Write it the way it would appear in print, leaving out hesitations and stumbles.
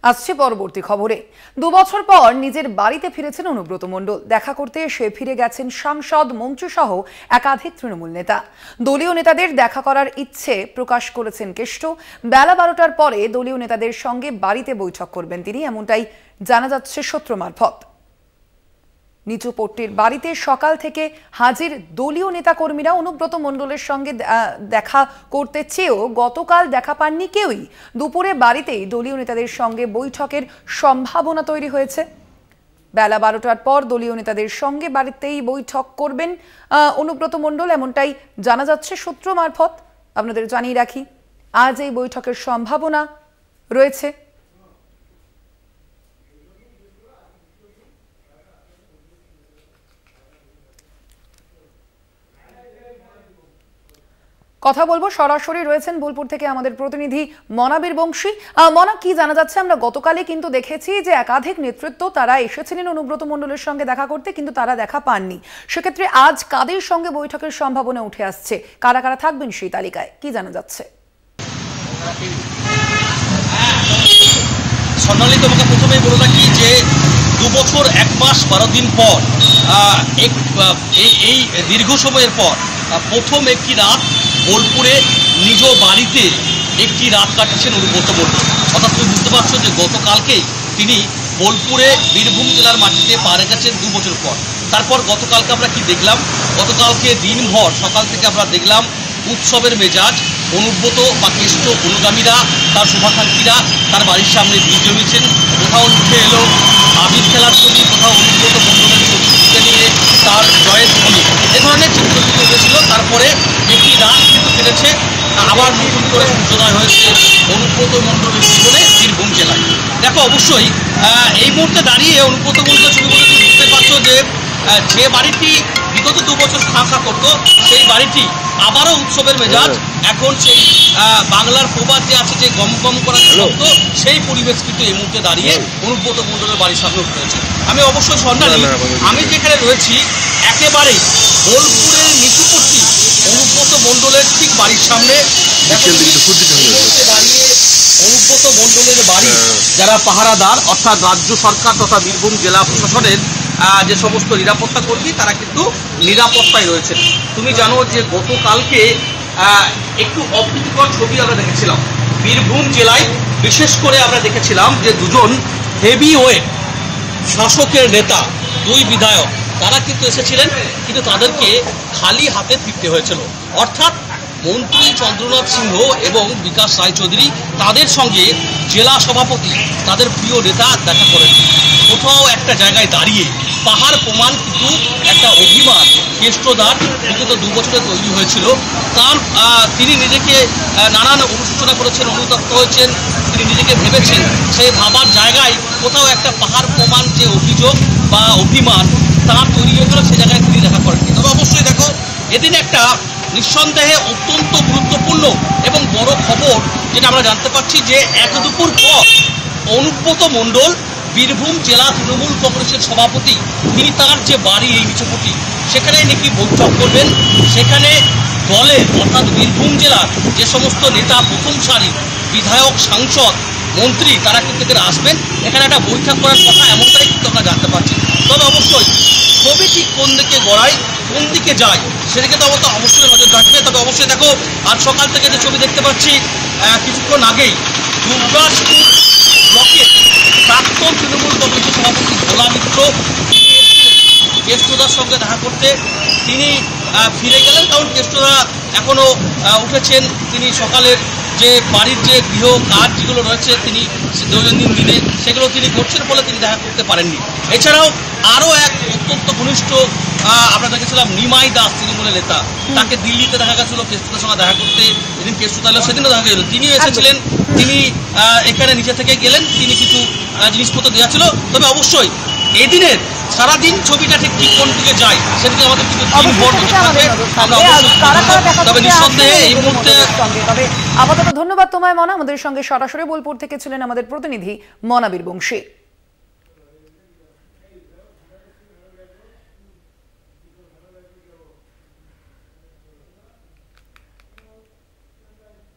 আসছে পরবর্তী খবরে। 2 বছর পর নিজের বাড়িতে ফিরেছেন অনুব্রত মণ্ডল। দেখা করতে এসে ফিরে গেছেন সাংসদ, মন্ত্রী সহ একাধিক তৃণমূল নেতা। দলীয় নেতাদের দেখা করার ইচ্ছে প্রকাশ করেছেন কেষ্ট। বেলা 12টার পরে দলীয় নেতাদের সঙ্গে বাড়িতে বৈঠক করবেন তিনি, এমনটাই জানা যাচ্ছে সূত্র মারফত। নিচুপট্টির বাড়িতে সকাল থেকে হাজির দলীয় নেতাকর্মীরা। অনুব্রত মণ্ডলের সঙ্গে দেখা করতে চেয়েও গতকাল দেখা পাননি কেউই। দুপুরে বাড়িতেই দলীয় নেতাদের সঙ্গে বৈঠকের সম্ভাবনা তৈরি হয়েছে। বেলা 12টার পর দলীয় নেতাদের সঙ্গে বাড়িতেই বৈঠক করবেন অনুব্রত মণ্ডল, এমনটাই জানা যাচ্ছে সূত্র মারফত। আপনাদের জানিয়ে রাখি, আজ এই বৈঠকের সম্ভাবনা রয়েছে। কথা বলবো, সরাসরি রয়েছেন বোলপুর থেকে আমাদের প্রতিনিধি মনাবীর বংশী। মনা, কি জানা যাচ্ছে? আমরা গতকালই কিন্তু দেখেছি যে একাধিক নেতৃত্ব তারা এসেছিলেন অনুব্রত মণ্ডলের সঙ্গে দেখা করতে, কিন্তু তারা দেখা পাননি। সেক্ষেত্রে আজ কাদের সঙ্গে বৈঠকের সম্ভাবনা উঠে আসছে, কারা কারা থাকবেন সেই তালিকায়, কি জানা যাচ্ছে? স্বর্ণালী, তোমাকে প্রথমেই বলে রাখি যে 2 বছর 1 মাস 12 দিন পর এই দীর্ঘ সময়ের পর প্রথম একটি রাত বোলপুরে নিজ বাড়িতে একটি রাত কাটিয়েছেন অনুব্রত মণ্ডল। অর্থাৎ তুমি বুঝতে পারছো যে গতকালকেই তিনি বোলপুরে বীরভূম জেলার মাটিতে পা রেখেছেন 2 বছর পর। তারপর গতকালকে আমরা কি দেখলাম? গতকালকে দিনভর সকাল থেকে আমরা দেখলাম উৎসবের মেজাজ। অনুব্রত বা কেষ্ট অনুগামীরা, তার শুভাকাঙ্ক্ষীরা তার বাড়ির সামনে ভিড় জমিয়েছেন। কোথাও উঠে এলো আবির খেলার ছবি, কোথাও অনুব্রত মণ্ডলের ছবি তুলে নিয়ে তার জয়ের ধ্বনি, এ ধরনের চিত্রগুলো উঠেছিল। তারপরে একটি রাত কিন্তু কেটেছে, আবার নতুন করে সূর্যোদয় হয়েছে অনুব্রত মণ্ডলের জীবনে বীরভূম জেলায়। দেখো, অবশ্যই এই মুহূর্তে দাঁড়িয়ে অনুব্রত মণ্ডলের ছবিগুলো তুমি বুঝতে পারছো যে যে বাড়িটি বিগত 2 বছর ফাঁকা করতো, সেই বাড়িটি আবারও উৎসবের মেজাজ। এখন সেই বাংলার প্রবাদ যে আছে যে গম গম করার শব্দ, সেই পরিবেশ কিন্তু এই মুহূর্তে দাঁড়িয়ে অনুব্রত মণ্ডলের বাড়ির সামনে উঠেছে। আমি অবশ্যই স্বর্ণালী, আমি যেখানে রয়েছি একেবারেই বোলপুরের নিচুপট্টি অনুব্রত মণ্ডলের ঠিক বাড়ির সামনে দাঁড়িয়ে অনুব্রত মণ্ডলের বাড়ি যারা পাহারাদার, অর্থাৎ রাজ্য সরকার তথা বীরভূম জেলা প্রশাসনের যে সমস্ত নিরাপত্তা কর্মী, তারা কিন্তু নিরাপত্তায় রয়েছেন। তুমি জানো যে গতকালকে একটু অপ্রীতিকর ছবি আমরা দেখেছিলাম বীরভূম জেলায়। বিশেষ করে আমরা দেখেছিলাম যে 2জন হেভিওয়েট শাসকের নেতা, 2 বিধায়ক, তারা কিন্তু এসেছিলেন, কিন্তু তাদেরকে খালি হাতে ফিরতে হয়েছিল। অর্থাৎ মন্ত্রী চন্দ্রনাথ সিংহ এবং বিকাশ রায়চৌধুরী, তাদের সঙ্গে জেলা সভাপতি, তাদের প্রিয় নেতা দেখা করেন। কোথাও একটা জায়গায় দাঁড়িয়ে পাহাড় প্রমাণ কিন্তু একটা অভিমান কেষ্টদার বিগত 2 বছরে তৈরি হয়েছিল। তার তিনি নিজেকে নানান অনুশোচনা করেছেন, অনুতপ্ত হয়েছেন, তিনি নিজেকে ভেবেছেন। সেই ভাবার জায়গায় কোথাও একটা পাহাড় প্রমাণ যে অভিযোগ বা অভিমান তার তৈরি হয়েছিল, সে জায়গায় তিনি দেখা করেননি। তবে অবশ্যই দেখো, এদিন একটা নিঃসন্দেহে অত্যন্ত গুরুত্বপূর্ণ এবং বড় খবর যেটা আমরা জানতে পারছি যে 1 দুপুর পর অনুব্রত মণ্ডল বীরভূম জেলা তৃণমূল কংগ্রেসের সভাপতি, তিনি তার যে বাড়ি এই নিচুপট্টি, সেখানে নাকি বৈঠক করবেন। সেখানে দলের অর্থাৎ বীরভূম জেলার যে সমস্ত নেতা, প্রথম সারি বিধায়ক, সাংসদ, মন্ত্রী, তারা কিন্তু এখানে আসবেন, এখানে একটা বৈঠক করার কথা, এমনটাই কিন্তু আমরা জানতে পারছি। তবে অবশ্যই ছবি ঠিক কোন দিকে গড়ায়, কোন দিকে যায়, সেদিকে তো অবশ্যই নজর রাখবে। তবে অবশ্যই দেখো, আজ সকাল থেকে যে ছবি দেখতে পাচ্ছি, কিছুক্ষণ আগেই দুর্গাপুর ব্লকের প্রাক্তন তৃণমূল কংগ্রেসের সভাপতি ভোলা মিত্র কেষ্টদার সঙ্গে দেখা করতে তিনি ফিরে গেলেন। কারণ কেষ্টদা এখনও উঠেছেন, তিনি সকালের যে বাড়ির যে গৃহ কাজ যেগুলো রয়েছে তিনি দৈনন্দিন দিনে সেগুলো তিনি করছেন বলে তিনি দেখা করতে পারেননি। এছাড়াও আরও এক অত্যন্ত ঘনিষ্ঠ আমরা দেখেছিলাম নিমাই দাস, তৃণমূলের নেতা, তাকে দিল্লিতে দেখা গেছিল কেষ্টদার সঙ্গে দেখা করতে। যেদিন কেষ্টদা এলো সেদিনও দেখা গেল, তিনিও এসেছিলেন, তিনি এখানে নিজে থেকে গেলেন, তিনি কিছু জিনিসপত্র দেওয়া ছিল। তবে অবশ্যই এদিনের সারাদিন ছবিটা ঠিক কোন দিকে যায় সেদিকে আমাদের কিন্তু তবে নিঃসন্দেহে এই মুহূর্তে। তবে আপাতত ধন্যবাদ তোমায় মনা। আমাদের সঙ্গে সরাসরি বোলপুর থেকে ছিলেন আমাদের প্রতিনিধি মনাবীর বংশী।